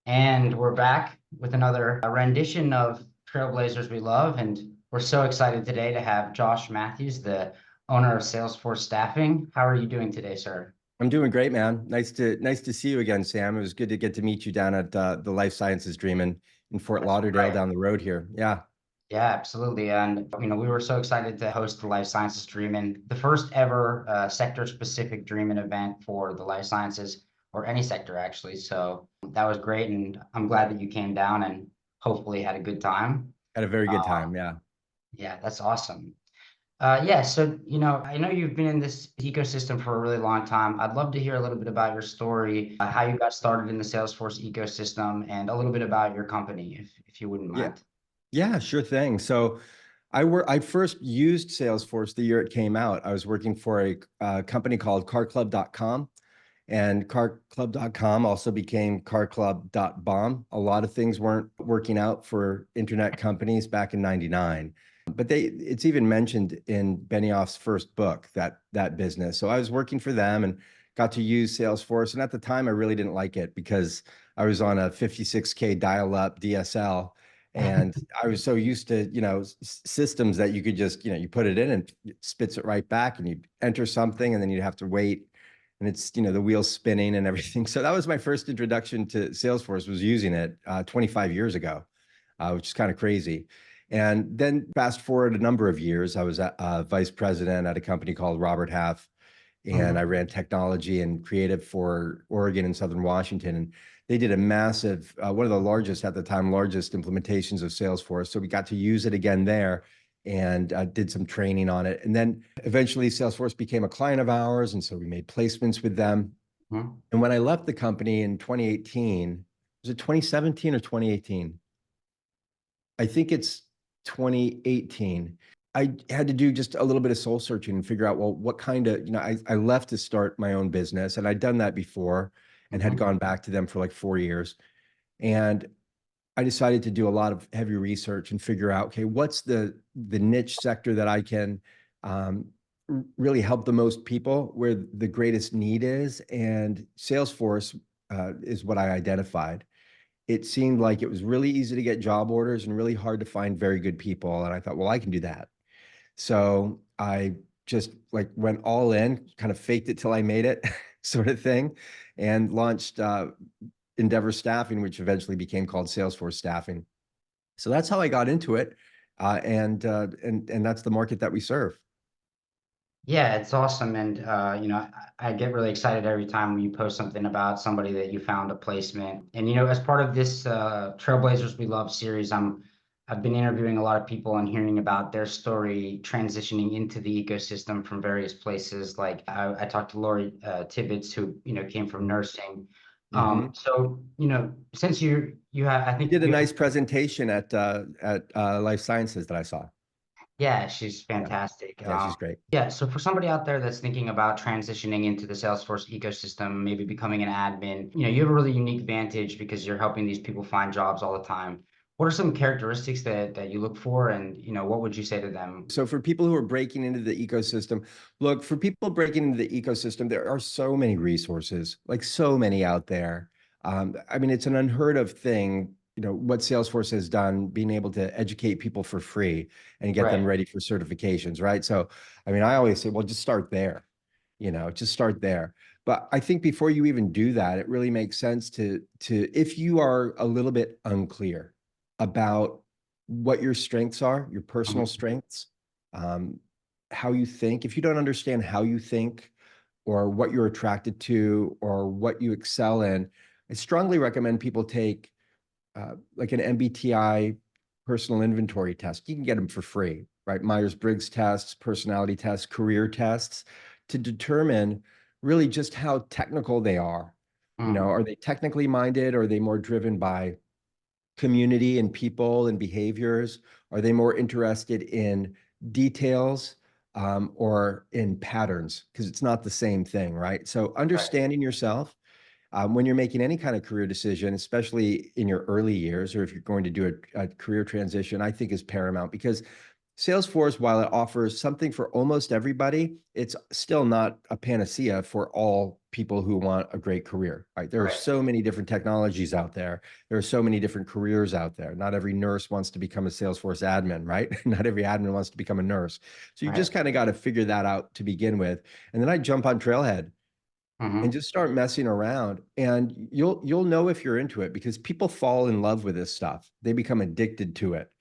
And we're back with another rendition of Trailblazers We Love. And we're so excited today to have Josh Matthews, the owner of Salesforce Staffing. How are you doing today, sir? I'm doing great, man. Nice to see you again, Sam. It was good to get to meet you down at the Life Sciences Dream in Fort That's Lauderdale right. down the road here. Yeah, Yeah, absolutely. And, we were so excited to host the Life Sciences Dream and the first ever sector-specific Dream event for the life sciences or any sector, actually. So that was great. And I'm glad that you came down and hopefully had a good time. had a very good Uh, time. Yeah. yeah, that's awesome. Yeah, so I know you've been in this ecosystem for a really long time. I'd love to hear a little bit about your story, how you got started in the Salesforce ecosystem, and a little bit about your company, if you wouldn't Yeah. mind. Yeah, sure thing. So I first used Salesforce the year it came out. I was working for a company called carclub.com, and carclub.com also became carclub.bomb. A lot of things weren't working out for internet companies back in 99. But it's even mentioned in Benioff's first book, that business. So I was working for them and got to use Salesforce. And at the time, I really didn't like it because I was on a 56K dial-up DSL. And I was so used to, systems that you could just, you put it in and it spits it right back, and you enter something and then you'd have to wait, and it's, the wheels spinning and everything. So that was my first introduction to Salesforce, was using it 25 years ago, which is kind of crazy. And then fast forward a number of years, I was a vice president at a company called Robert Half, and I Mhm. ran technology and creative for Oregon and Southern Washington. And they did a massive, one of the largest at the time, largest implementations of Salesforce. So we got to use it again there, and did some training on it. And then eventually Salesforce became a client of ours. And so we made placements with them. Mhm. And when I left the company in 2018, was it 2017 or 2018? I think it's 2018. I had to do just a little bit of soul searching and figure out, well, what kind of, I left to start my own business, and I'd done that before and had Mhm. gone back to them for like 4 years. And I decided to do a lot of heavy research and figure out, okay, what's the niche sector that I can um, really help the most people, where the greatest need is. And Salesforce is what I identified. It seemed like it was really easy to get job orders and really hard to find very good people. And I thought, well, I can do that. So I just like went all in, kind of faked it till I made it sort of thing, and launched Endeavor Staffing, which eventually became called Salesforce Staffing. So that's how I got into it, and that's the market that we serve. Yeah, it's awesome. And, I get really excited every time you post something about somebody that you found a placement. And, as part of this Trailblazers We Love series, I've been interviewing a lot of people and hearing about their story transitioning into the ecosystem from various places. Like I talked to Lori Tibbetts, who, came from nursing. Hmm. So, since you have, I She think did a you have. nice presentation at Life Sciences that I saw. Yeah, she's Yeah, fantastic. yeah, she's great. Yeah, so for somebody out there that's thinking about transitioning into the Salesforce ecosystem, maybe becoming an admin, you have a really unique vantage because you're helping these people find jobs all the time. What are some characteristics that you look for, and what would you say to them? So for people who are breaking into the ecosystem, look, for people breaking into the ecosystem, there are so many resources, like so many out there. I mean, it's an unheard of thing, what Salesforce has done, being able to educate people for free and get them Right. ready for certifications, right? So, I mean, I always say, well, just start there, just start there. But I think before you even do that, it really makes sense if you are a little bit unclear about what your strengths are, your personal Mhm. strengths, um, how you think. If you don't understand how you think, or what you're attracted to, or what you excel in, I strongly recommend people take like an MBTI personal inventory test. You can get them for free, right? Myers-Briggs tests, personality tests, career tests, to determine really just how technical they are. Mm. Are they technically minded? Or are they more driven by community and people and behaviors? Are they more interested in details, or in patterns? Because it's not the same thing, right? So Right. understanding yourself when you're making any kind of career decision, especially in your early years, or if you're going to do a career transition, I think is paramount, because Salesforce, while it offers something for almost everybody, it's still not a panacea for all people who want a great career, right? There are Right. so many different technologies out there. There are so many different careers out there. Not every nurse wants to become a Salesforce admin, right? Not every admin wants to become a nurse. So you Right. just kind of got to figure that out to begin with. And then I jump on Trailhead and Hmm. just start messing around, and you'll know if you're into it, because people fall in love with this stuff. They become addicted to it.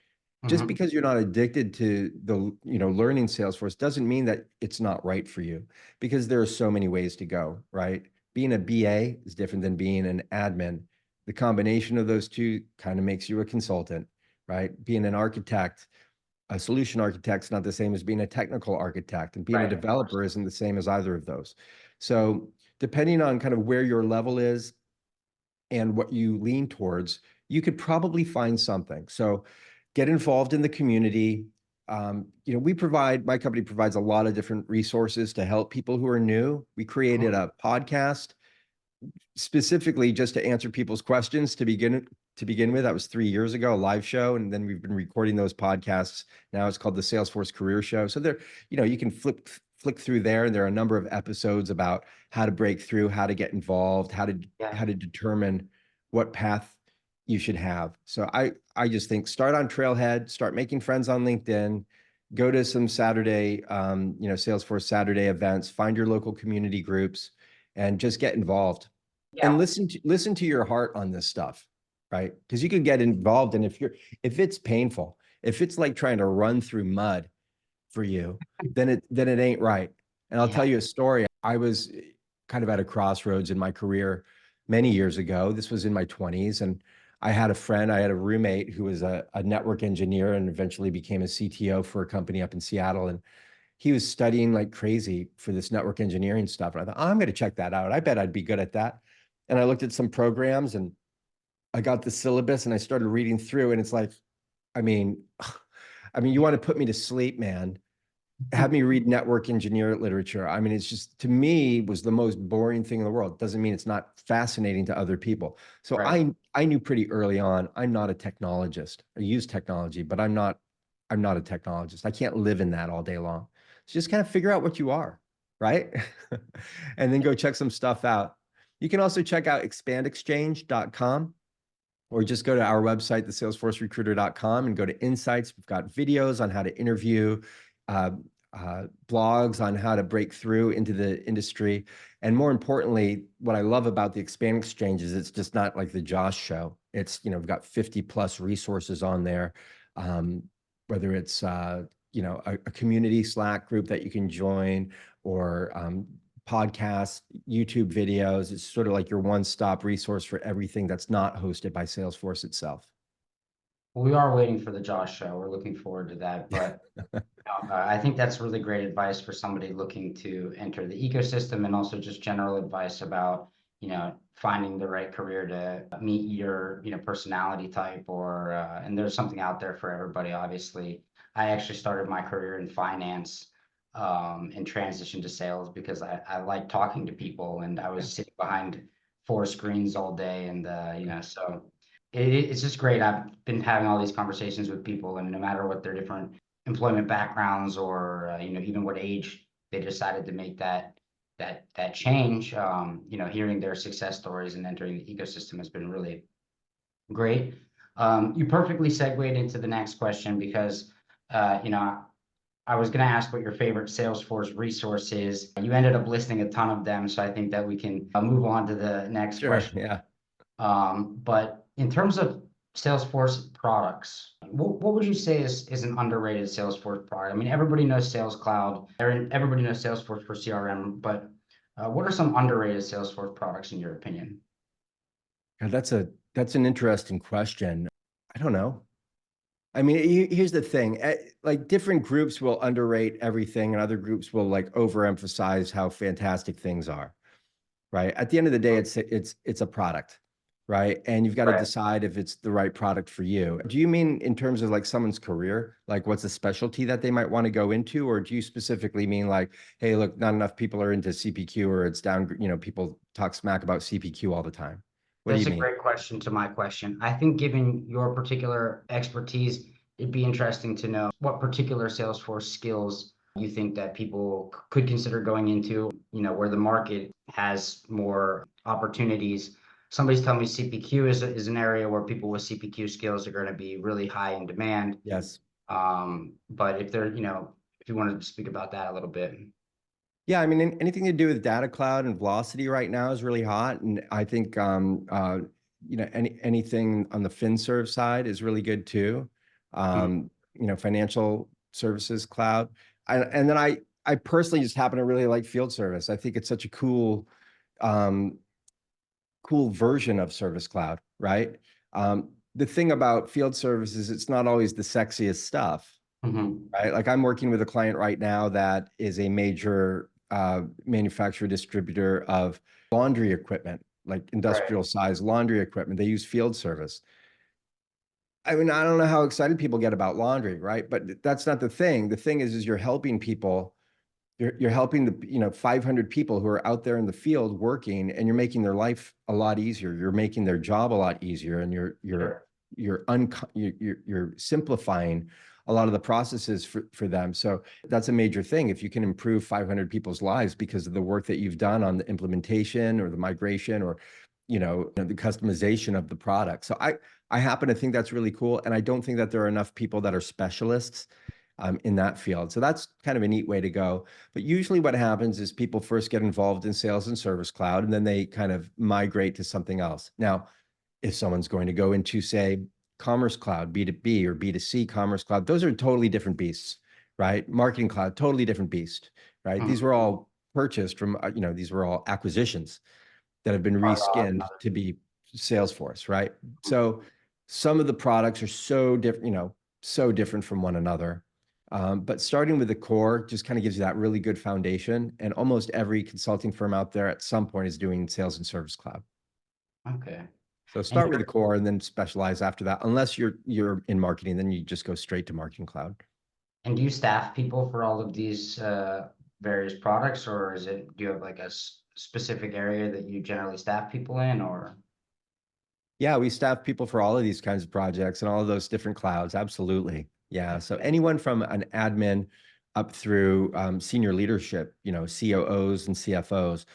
Just Hmm. because you're not addicted to the, learning Salesforce doesn't mean that it's not right for you, because there are so many ways to go, right? Being a BA is different than being an admin. The combination of those two kind of makes you a consultant, right? Being an architect, a solution architect, is not the same as being a technical architect, and being a Right. Of course. developer isn't the same as either of those. So depending on kind of where your level is and what you lean towards, you could probably find something. So get involved in the community. My company provides a lot of different resources to help people who are new. We created Mhm. a podcast specifically just to answer people's questions to begin with. That was 3 years ago, a live show, and then we've been recording those podcasts. Now it's called the Salesforce Career Show. So there, you can flick through there, and there are a number of episodes about how to break through, how to get involved, how to Yeah. determine what path you should have. So I just think start on Trailhead, start making friends on LinkedIn, go to some Saturday, Salesforce Saturday events, find your local community groups, and just get involved and Yeah. listen to your heart on this stuff, right? Because you could get involved, and if it's painful, if it's like trying to run through mud for you, then it ain't right. And I'll Yeah. tell you a story. I was kind of at a crossroads in my career many years ago. This was in my 20s, and I had a roommate who was a network engineer and eventually became a CTO for a company up in Seattle. And he was studying like crazy for this network engineering stuff. And I thought, oh, I'm going to check that out. I bet I'd be good at that. And I looked at some programs, and I got the syllabus, and I started reading through, and it's like, I mean, you want to put me to sleep, man. Have me read network engineer literature. I mean, it's just, to me, was the most boring thing in the world. Doesn't mean it's not fascinating to other people. So Right. I knew pretty early on, I'm not a technologist. I use technology, but I'm not a technologist. I can't live in that all day long. So just kind of figure out what you are, right? And then go check some stuff out. You can also check out expandexchange.com, or just go to our website, thesalesforcerecruiter.com, and go to insights. We've got videos on how to interview, uh, blogs on how to break through into the industry. And more importantly, what I love about the Expand Exchange is it's just not like the Josh show. It's, we've got 50 plus resources on there, um, whether it's, a community Slack group that you can join, or podcasts, YouTube videos. It's sort of like your one-stop resource for everything that's not hosted by Salesforce itself. We are waiting for the Josh show. We're looking forward to that. But I think that's really great advice for somebody looking to enter the ecosystem, and also just general advice about, finding the right career to meet your, personality type, or, and there's something out there for everybody, obviously. I actually started my career in finance, and transitioned to sales because I like talking to people, and I was sitting behind four screens all day. And, so it's just great. I've been having all these conversations with people, and no matter what their different employment backgrounds, or even what age they decided to make that change, hearing their success stories and entering the ecosystem has been really great. You perfectly segued into the next question, because I was going to ask what your favorite Salesforce resource is. You ended up listing a ton of them, so I think that we can move on to the next Sure. question. Yeah. But in terms of Salesforce products, what would you say is an underrated Salesforce product? I mean, everybody knows Sales Cloud, everybody knows Salesforce for CRM, but what are some underrated Salesforce products in your opinion? Yeah, that's an interesting question. I don't know. I mean, here's the thing. Like, different groups will underrate everything, and other groups will like overemphasize how fantastic things are. Right? At the end of the day, it's a product, right? And you've got to Right. decide if it's the right product for you. Do you mean in terms of like someone's career, like what's a specialty that they might want to go into, or do you specifically mean like, hey, look, not enough people are into CPQ, or it's down, people talk smack about CPQ all the time? What do That's you a mean? great question to my question. I think, given your particular expertise, it'd be interesting to know what particular Salesforce skills you think that people could consider going into, where the market has more opportunities? Somebody's telling me CPQ is an area where people with CPQ skills are going to be really high in demand. Yes. But if you wanted to speak about that a little bit. Yeah, I mean, anything to do with data cloud and velocity right now is really hot. And I think, anything on the FinServ side is really good too. Financial services cloud. And then I personally just happen to really like field service. I think it's such a um, cool version of Service Cloud, right? The thing about field service is it's not always the sexiest stuff, Mhm. right? Like I'm working with a client right now that is a major manufacturer distributor of laundry equipment, like Right. industrial size laundry equipment. They use field service. I mean, I don't know how excited people get about laundry, right? But that's not the thing. The thing is you're helping people. You're helping the 500 people who are out there in the field working, and you're making their life a lot easier. You're making their job a lot easier, and Sure. you're simplifying a lot of the processes for them. So that's a major thing. If you can improve 500 people's lives because of the work that you've done on the implementation or the migration or the customization of the product. So I happen to think that's really cool, and I don't think that there are enough people that are specialists in that field. So that's kind of a neat way to go. But usually what happens is people first get involved in Sales and Service Cloud, and then they kind of migrate to something else. Now, if someone's going to go into, say, Commerce Cloud, B2B or B2C Commerce Cloud, those are totally different beasts, right? Marketing Cloud, totally different beast, right? These Mhm. were all purchased from, these were all acquisitions that have been Part of reskinned to be Salesforce, right? So some of the products are so different, so different from one another. But starting with the core just kind of gives you that really good foundation. And almost every consulting firm out there at some point is doing Sales and Service Cloud. Okay. So And start with the core and then specialize after that. Unless you're in marketing, then you just go straight to Marketing Cloud. And do you staff people for all of these various products, or do you have like a specific area that you generally staff people in, or? Yeah, we staff people for all of these kinds of projects and all of those different clouds. Absolutely. Yeah. So anyone from an admin up through senior leadership, COOs and CFOs,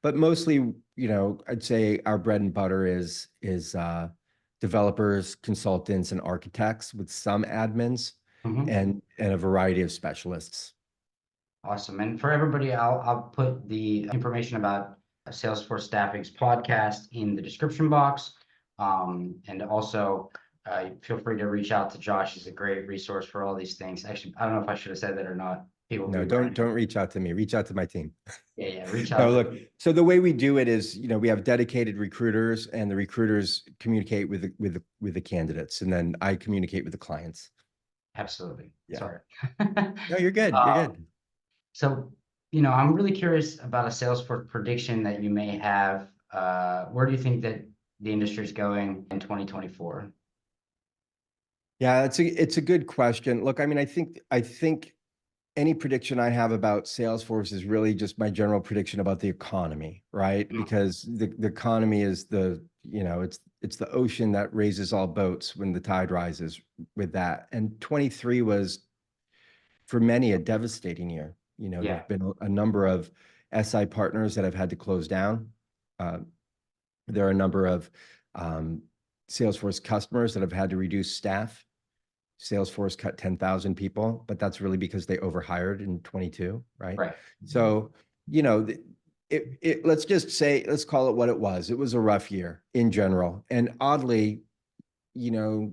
but mostly, I'd say our bread and butter is developers, consultants, and architects with some admins Mhm. and a variety of specialists. Awesome. And for everybody, I'll put the information about Salesforce Staffing's podcast in the description box. And also, feel free to reach out to Josh. He's a great resource for all these things. Actually, I don't know if I should have said that or not. People No, be don't reach out to me. Reach out to my team. Yeah, yeah. Reach No, out to look, so the way we do it is, we have dedicated recruiters and the recruiters communicate with the candidates, and then I communicate with the clients. Absolutely. Yeah. Sorry. No, you're good. You're good. So, I'm really curious about a Salesforce prediction that you may have. Where do you think that the industry is going in 2024? Yeah, it's a good question. Look, I mean, I think any prediction I have about Salesforce is really just my general prediction about the economy, right? Mm. Because the economy is it's the ocean that raises all boats when the tide rises with that. And 23 was for many a devastating year. There Yeah, have been a number of SI partners that have had to close down. Uh, there are a number of Salesforce customers that have had to reduce staff. Salesforce cut 10,000 people, but that's really because they overhired in 22, right? right. So, let's just say, let's call it what it was. It was a rough year in general. And oddly, the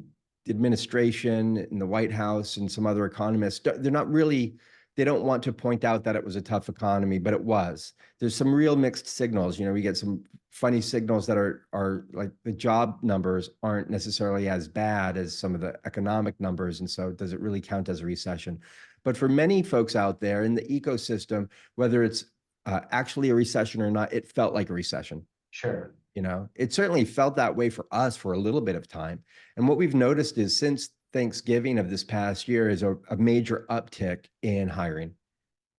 administration and the White House and some other economists, they're not really, they don't want to point out that it was a tough economy, but it was. There's some real mixed signals. We get some funny signals that are like the job numbers aren't necessarily as bad as some of the economic numbers. And so does it really count as a recession? But for many folks out there in the ecosystem, whether it's actually a recession or not, it felt like a recession. Sure. It certainly felt that way for us for a little bit of time. And what we've noticed is since Thanksgiving of this past year is a major uptick in hiring.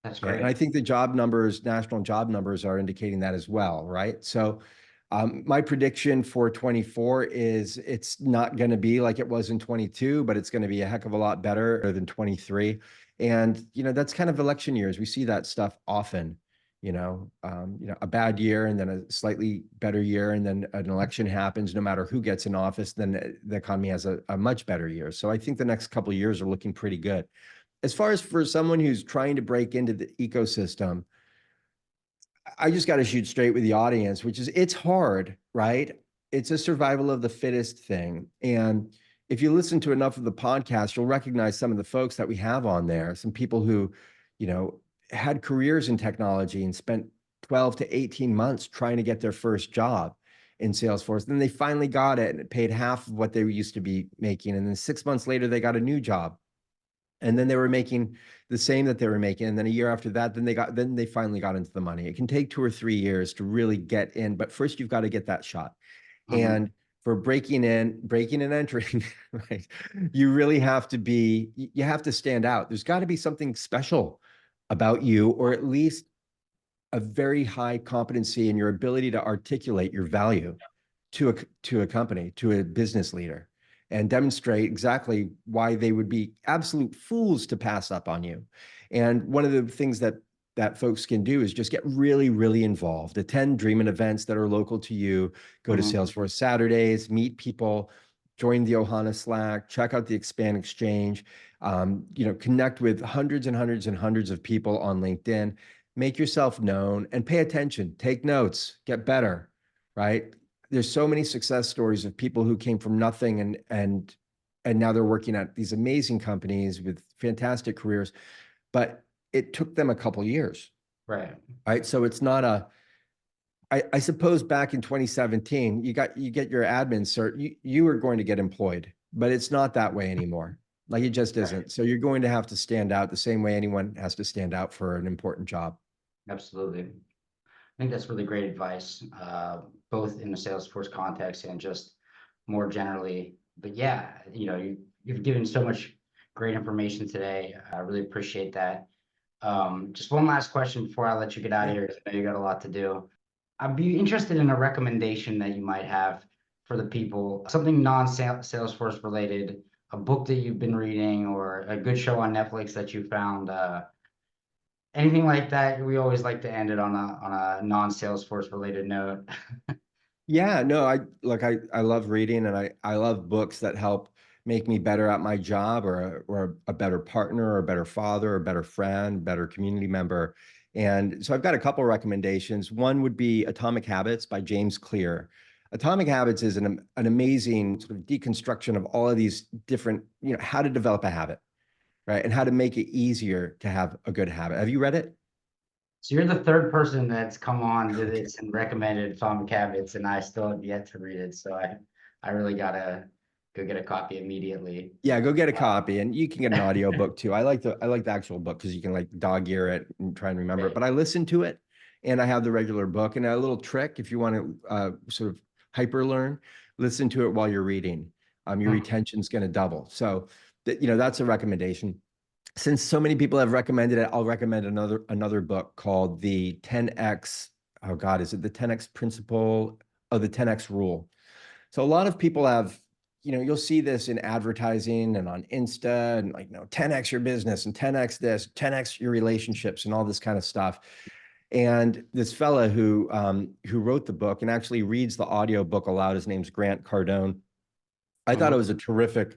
That's Okay. And I great. think the job numbers, national job numbers are indicating that as well, right? So My prediction for 24 is it's not going to be like it was in 22, but it's going to be a heck of a lot better than 23. And, that's kind of election years. We see that stuff often, a bad year and then a slightly better year. And then an election happens, no matter who gets in office, then the economy has a much better year. So I think the next couple of years are looking pretty good. As far as for someone who's trying to break into the ecosystem, I just got to shoot straight with the audience, which is it's hard, right? It's a survival of the fittest thing. And if you listen to enough of the podcast, you'll recognize some of the folks that we have on there, some people who, had careers in technology and spent 12 to 18 months trying to get their first job in Salesforce. Then they finally got it and it paid half of what they used to be making. And then 6 months later, they got a new job. And then they were making the same that they were making. And then a year after that, then they finally got into the money. It can take 2 or 3 years to really get in, but first you've got to get that shot. And for breaking and entering, right, you really have to you have to stand out. There's got to be something special about you, or at least a very high competency in your ability to articulate your value to a company, to a business leader, and demonstrate exactly why they would be absolute fools to pass up on you. And one of the things that folks can do is just get really, really involved. Attend Dreamin' events that are local to you. Go to Salesforce Saturdays, meet people, join the Ohana Slack, check out the Expand Exchange, connect with hundreds and hundreds and hundreds of people on LinkedIn. Make yourself known and pay attention. Take notes. Get better, right? There's so many success stories of people who came from nothing and now they're working at these amazing companies with fantastic careers, but it took them a couple years. Right. Right. So it's not I suppose back in 2017, you get your admin cert, you were going to get employed, but it's not that way anymore. Like it just isn't. Right. So you're going to have to stand out the same way anyone has to stand out for an important job. Absolutely. I think that's really great advice, both in the Salesforce context and just more generally. But yeah, you've given so much great information today. I really appreciate that. Just one last question before I let you get out of here, because I know you got a lot to do. I'd be interested in a recommendation that you might have for the people, something non-Salesforce related, a book that you've been reading, or a good show on Netflix that you found. Anything like that. We always like to end it on a non-Salesforce related note. Yeah, no, I love reading, and I love books that help make me better at my job, or a better partner, or a better father, or a better friend, better community member. And so I've got a couple of recommendations. One would be Atomic Habits by James Clear. Atomic Habits is an amazing sort of deconstruction of all of these different, how to develop a habit, right? And how to make it easier to have a good habit. Have you read it? So you're the third person that's come on to this and recommended Atomic Habits, and I still have yet to read it. So I really gotta go get a copy immediately. Yeah, go get a copy, and you can get an audio book too. I like the actual book because you can like dog ear it and try and remember it. But I listen to it, and I have the regular book. And a little trick, if you want to sort of hyper learn, listen to it while you're reading. Your retention's going to double. So that's a recommendation. Since so many people have recommended it, I'll recommend another book called the 10X. Oh God, is it the 10X principle? Oh, the 10X rule. So a lot of people have, you'll see this in advertising and on Insta, and 10X your business and 10X this, 10X your relationships and all this kind of stuff. And this fella who wrote the book and actually reads the audio book aloud, his name's Grant Cardone. I thought it was a terrific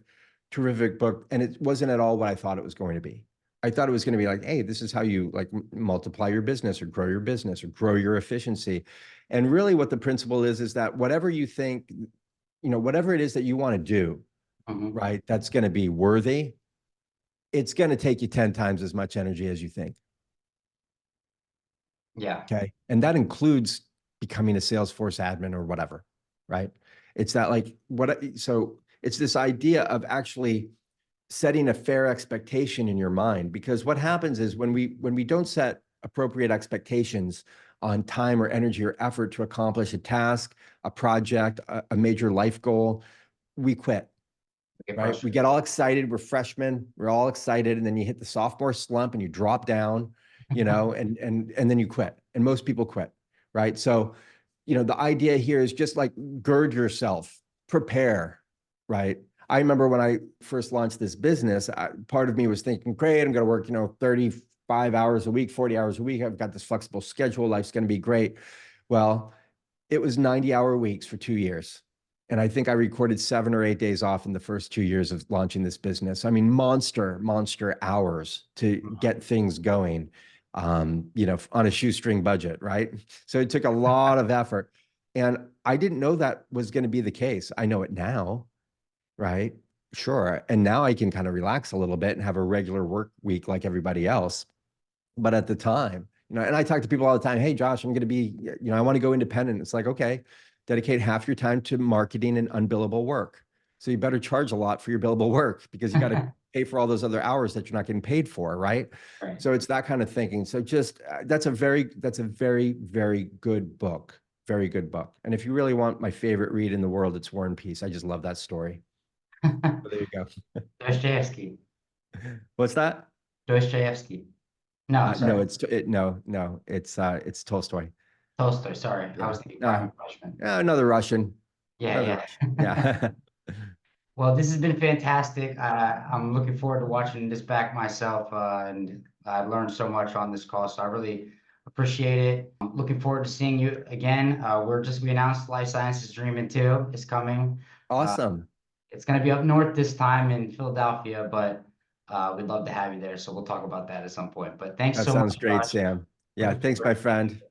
book, and it wasn't at all what I thought it was going to be. I thought it was going to be like, hey, this is how you multiply your business or grow your business or grow your efficiency. And really what the principle is that whatever you think, whatever it is that you want to do, right, that's going to be worthy, it's going to take you 10 times as much energy as you think. Yeah. Okay. And that includes becoming a Salesforce admin or whatever, right? It's that so it's this idea of actually setting a fair expectation in your mind, because what happens is when we don't set appropriate expectations on time or energy or effort to accomplish a task, a project, a major life goal, we quit. Right? We get all excited. We're freshmen. We're all excited, and then you hit the sophomore slump and you drop down, and then you quit. And most people quit, right? So the idea here is just like gird yourself, prepare, right? I remember when I first launched this business, part of me was thinking, great, I'm going to work, 35 hours a week, 40 hours a week. I've got this flexible schedule. Life's going to be great. Well, it was 90-hour weeks for 2 years. And I think I recorded 7 or 8 days off in the first 2 years of launching this business. I mean, monster hours to get things going, on a shoestring budget, right? So it took a lot of effort. And I didn't know that was going to be the case. I know it now, right? Sure. And now I can kind of relax a little bit and have a regular work week like everybody else. But at the time, and I talk to people all the time, hey, Josh, I'm going to be, I want to go independent. It's like, okay, dedicate half your time to marketing and unbillable work. So you better charge a lot for your billable work because you got to pay for all those other hours that you're not getting paid for, right? Right. So it's that kind of thinking. So just that's a very, very good book. Very good book. And if you really want my favorite read in the world, it's War and Peace. I just love that story. So there you go. Dostoevsky. What's that? Dostoevsky. No, No, sorry. it's Tolstoy. Tolstoy. Sorry, I Yeah. was thinking Private Russian. Another Russian. Yeah, Another yeah. Russian. Yeah. Well, this has been fantastic. I'm looking forward to watching this back myself, and I learned so much on this call, so I really appreciate it. I'm looking forward to seeing you again. We announced Life Sciences Dreaming 2 is coming. Uh, Awesome. it's going to be up north this time in Philadelphia, but we'd love to have you there. So we'll talk about that at some point. But thanks That so much, sounds great, Josh. Sam. Yeah. Looking Thanks, my forward to seeing friend. you.